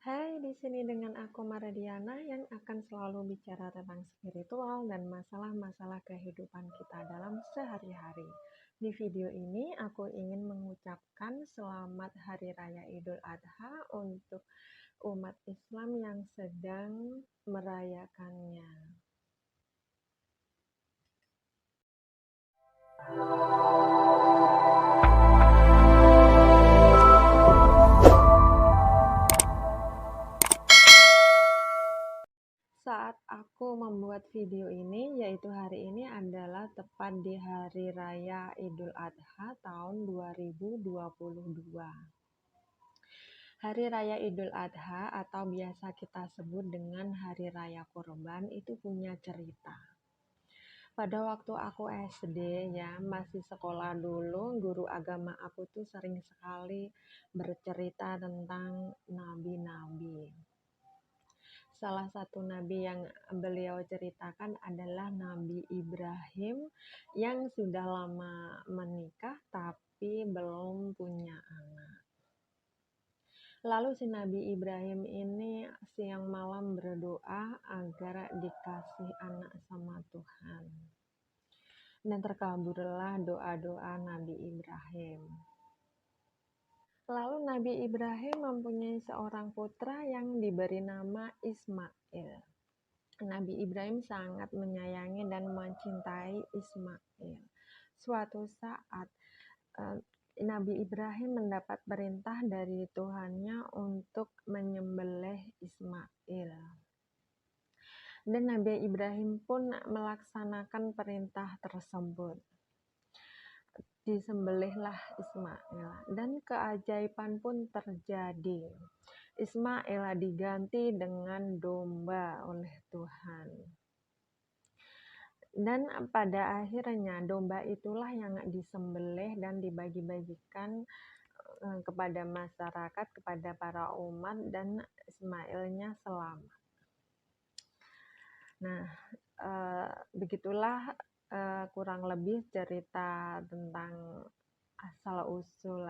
Hai, di sini dengan aku Maradiana yang akan selalu bicara tentang spiritual dan masalah-masalah kehidupan kita dalam sehari-hari. Di video ini aku ingin mengucapkan selamat Hari Raya Idul Adha untuk umat Islam yang sedang merayakannya. Saat aku membuat video ini, yaitu hari ini adalah tepat di Hari Raya Idul Adha tahun 2022. Hari Raya Idul Adha atau biasa kita sebut dengan Hari Raya Kurban itu punya cerita. Pada waktu aku SD ya, masih sekolah dulu, guru agama aku tuh sering sekali bercerita tentang nabi-nabi. Salah satu nabi yang beliau ceritakan adalah Nabi Ibrahim yang sudah lama menikah tapi belum punya anak. Lalu si Nabi Ibrahim ini siang malam berdoa agar dikasih anak sama Tuhan. Dan terkabullah doa-doa Nabi Ibrahim. Lalu Nabi Ibrahim mempunyai seorang putra yang diberi nama Ismail. Nabi Ibrahim sangat menyayangi dan mencintai Ismail. Suatu saat Nabi Ibrahim mendapat perintah dari Tuhannya untuk menyembelih Ismail. Dan Nabi Ibrahim pun melaksanakan perintah tersebut. Disembelihlah Ismail dan keajaiban pun terjadi. Ismail diganti dengan domba oleh Tuhan. Dan pada akhirnya domba itulah yang disembelih dan dibagi-bagikan kepada masyarakat, kepada para umat, dan Ismailnya selamat. Nah, begitulah kurang lebih cerita tentang asal-usul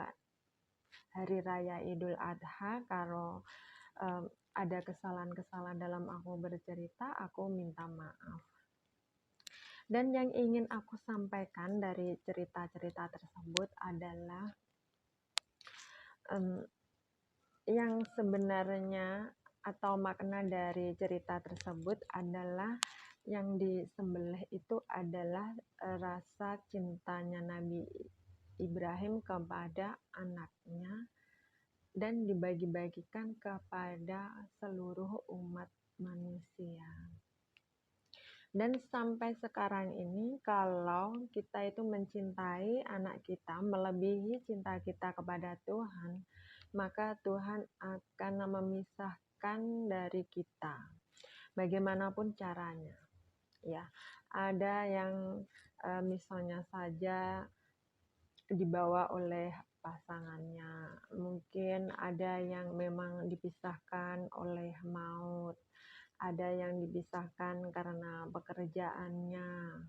Hari Raya Idul Adha. Kalau ada kesalahan-kesalahan dalam aku bercerita, aku minta maaf. Dan yang ingin aku sampaikan dari cerita-cerita tersebut adalah yang sebenarnya atau makna dari cerita tersebut adalah yang disembelih itu adalah rasa cintanya Nabi Ibrahim kepada anaknya dan dibagi-bagikan kepada seluruh umat manusia. Dan sampai sekarang ini kalau kita itu mencintai anak kita melebihi cinta kita kepada Tuhan, maka Tuhan akan memisahkan dari kita. Bagaimanapun caranya. Ya, ada yang misalnya saja dibawa oleh pasangannya. Mungkin ada yang memang dipisahkan oleh maut. Ada yang dipisahkan karena pekerjaannya,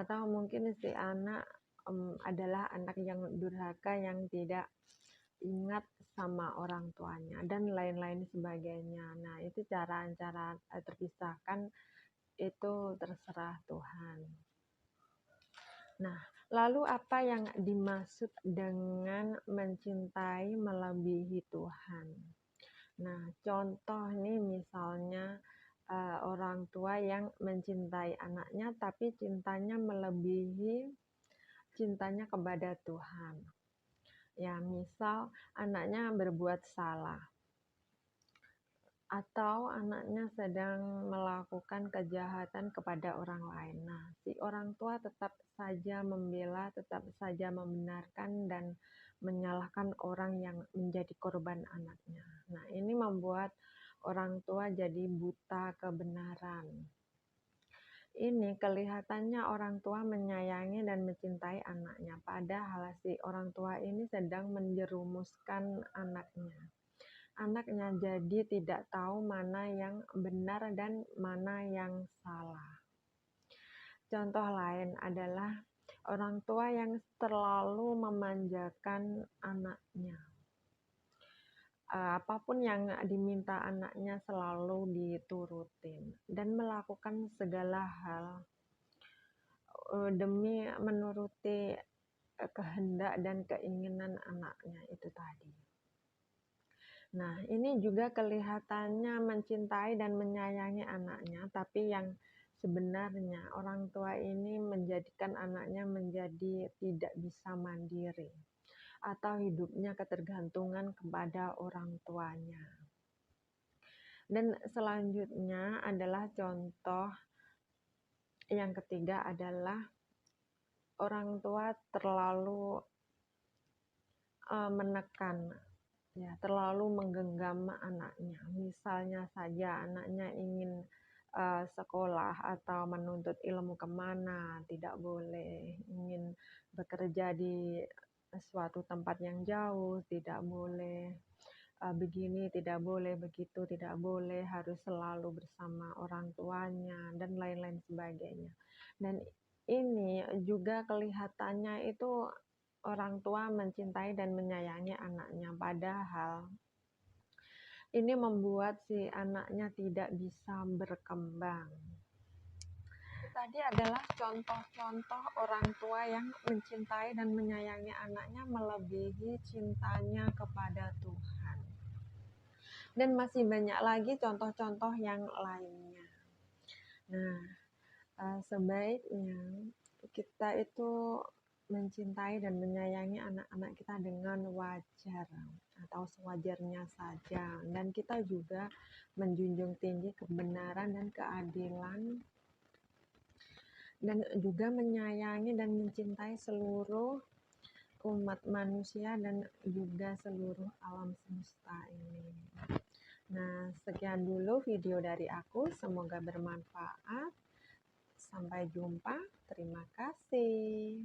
atau mungkin si anak adalah anak yang durhaka yang tidak ingat sama orang tuanya dan lain-lain sebagainya. Nah, itu cara-cara terpisahkan itu terserah Tuhan. Nah, lalu apa yang dimaksud dengan mencintai melebihi Tuhan? Nah, contoh nih misalnya orang tua yang mencintai anaknya tapi cintanya melebihi cintanya kepada Tuhan. Ya, misal anaknya berbuat salah atau anaknya sedang melakukan kejahatan kepada orang lain. Nah, si orang tua tetap saja membela, tetap saja membenarkan dan menyalahkan orang yang menjadi korban anaknya. Nah, ini membuat orang tua jadi buta kebenaran. Ini kelihatannya orang tua menyayangi dan mencintai anaknya, padahal si orang tua ini sedang menjerumuskan anaknya. Anaknya jadi tidak tahu mana yang benar dan mana yang salah. Contoh lain adalah orang tua yang terlalu memanjakan anaknya. apapun yang diminta anaknya selalu diturutin dan melakukan segala hal demi menuruti kehendak dan keinginan anaknya itu tadi. Nah, ini juga kelihatannya mencintai dan menyayangi anaknya, tapi yang sebenarnya orang tua ini menjadikan anaknya menjadi tidak bisa mandiri atau hidupnya ketergantungan kepada orang tuanya. Dan selanjutnya adalah contoh yang ketiga adalah orang tua terlalu menekan, ya, terlalu menggenggam anaknya. Misalnya saja anaknya ingin sekolah atau menuntut ilmu kemana, tidak boleh. Ingin bekerja di suatu tempat yang jauh, tidak boleh. Begini tidak boleh, begitu tidak boleh, harus selalu bersama orang tuanya, dan lain-lain sebagainya. Dan ini juga kelihatannya itu orang tua mencintai dan menyayangi anaknya, padahal ini membuat si anaknya tidak bisa berkembang. Tadi adalah contoh-contoh orang tua yang mencintai dan menyayangi anaknya melebihi cintanya kepada Tuhan. Dan masih banyak lagi contoh-contoh yang lainnya. Nah, sebaiknya kita itu mencintai dan menyayangi anak-anak kita dengan wajar atau sewajarnya saja, dan kita juga menjunjung tinggi kebenaran dan keadilan, dan juga menyayangi dan mencintai seluruh umat manusia dan juga seluruh alam semesta ini. Nah, sekian dulu video dari aku, semoga bermanfaat. Sampai jumpa, terima kasih.